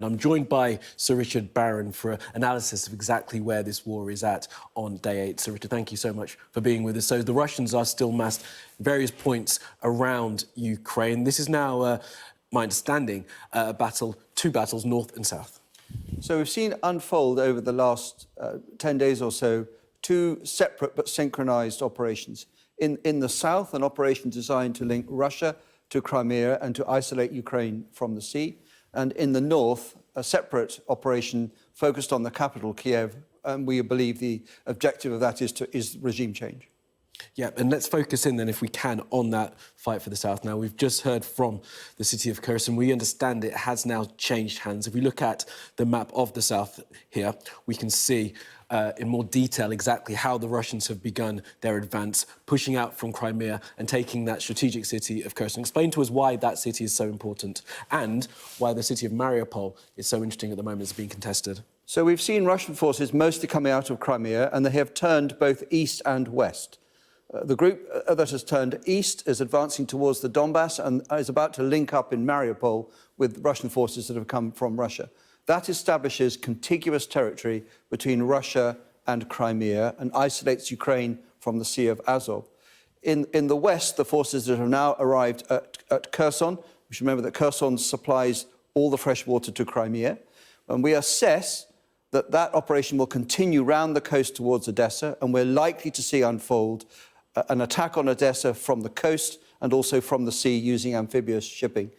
I'm joined by Sir Richard Barron for an analysis of exactly where this war is at on day 8. Sir Richard, thank you so much for being with us. So the Russians are still massed various points around Ukraine. This is now, my understanding, two battles, north and south. So we've seen unfold over the last 10 days or so two separate but synchronised operations. In the south, an operation designed to link Russia to Crimea and to isolate Ukraine from the sea. And in the north, a separate operation focused on the capital, Kiev, and we believe the objective of that is regime change. Yeah, and let's focus in then, if we can, on that fight for the south. Now, we've just heard from the city of Kherson. We understand it has now changed hands. If we look at the map of the south here, we can see in more detail exactly how the Russians have begun their advance, pushing out from Crimea and taking that strategic city of Kherson. Explain to us why that city is so important and why the city of Mariupol is so interesting at the moment. It's being contested. So we've seen Russian forces mostly coming out of Crimea, and they have turned both east and west. The group that has turned east is advancing towards the Donbass and is about to link up in Mariupol with Russian forces that have come from Russia. That establishes contiguous territory between Russia and Crimea and isolates Ukraine from the Sea of Azov. In the west, the forces that have now arrived at Kherson, we should remember that Kherson supplies all the fresh water to Crimea, and we assess that operation will continue round the coast towards Odessa, and we're likely to see unfold an attack on Odessa from the coast and also from the sea using amphibious shipping.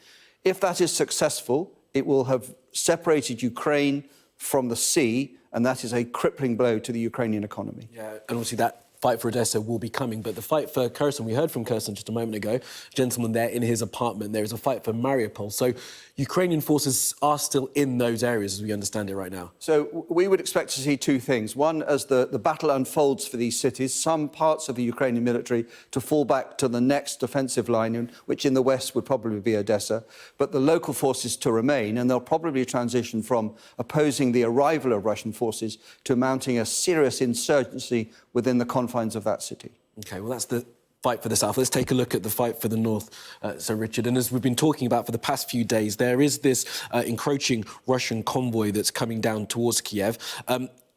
If that is successful, it will have separated Ukraine from the sea, and that is a crippling blow to the Ukrainian economy. Yeah, and obviously that fight for Odessa will be coming, but the fight for Kherson, we heard from Kherson just a moment ago, a gentleman there in his apartment, there is a fight for Mariupol. So Ukrainian forces are still in those areas, as we understand it right now. So we would expect to see two things. One, as the battle unfolds for these cities, some parts of the Ukrainian military to fall back to the next defensive line, which in the west would probably be Odessa, but the local forces to remain, and they'll probably transition from opposing the arrival of Russian forces to mounting a serious insurgency within the confines of that city. OK, well, that's the fight for the south. Let's take a look at the fight for the north, Sir Richard. And as we've been talking about for the past few days, there is this encroaching Russian convoy that's coming down towards Kiev.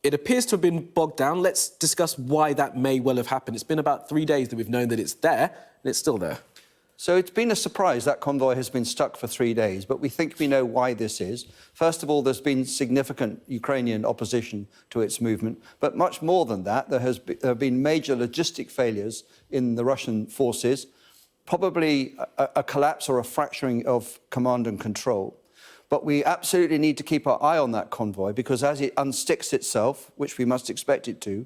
It appears to have been bogged down. Let's discuss why that may well have happened. It's been about 3 days that we've known that it's there, and it's still there. So it's been a surprise that convoy has been stuck for 3 days, but we think we know why this is. First of all, there's been significant Ukrainian opposition to its movement, but much more than that, there have been major logistic failures in the Russian forces, probably a collapse or a fracturing of command and control. But we absolutely need to keep our eye on that convoy, because as it unsticks itself, which we must expect it to,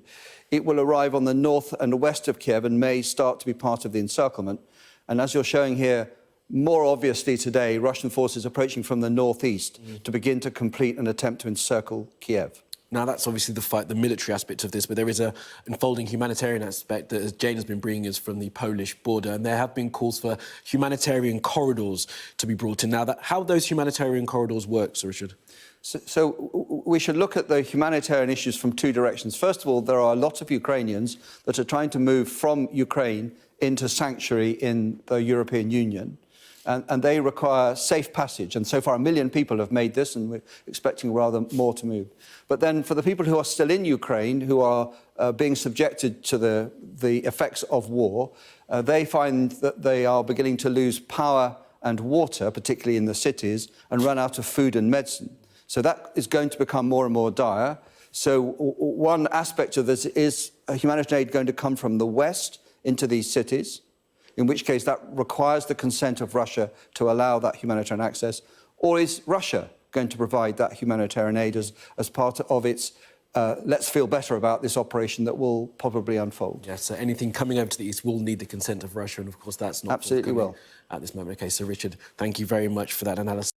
it will arrive on the north and west of Kiev and may start to be part of the encirclement. And as you're showing here, more obviously today, Russian forces approaching from the northeast to begin to complete an attempt to encircle Kiev. Now, that's obviously the fight, the military aspect of this, but there is an unfolding humanitarian aspect that, as Jane has been bringing us from the Polish border, and there have been calls for humanitarian corridors to be brought in. Now, how those humanitarian corridors work, Sir Richard? So we should look at the humanitarian issues from two directions. First of all, there are a lot of Ukrainians that are trying to move from Ukraine into sanctuary in the European Union, and they require safe passage. And so far, 1 million people have made this, and we're expecting rather more to move. But then for the people who are still in Ukraine, who are being subjected to the effects of war, they find that they are beginning to lose power and water, particularly in the cities, and run out of food and medicine. So that is going to become more and more dire. So one aspect of this is humanitarian aid going to come from the west into these cities, in which case that requires the consent of Russia to allow that humanitarian access, or is Russia going to provide that humanitarian aid as part of its let's feel better about this operation that will probably unfold? Yes, so anything coming over to the east will need the consent of Russia, and of course that's not absolutely will at this moment. OK, so Richard, thank you very much for that analysis.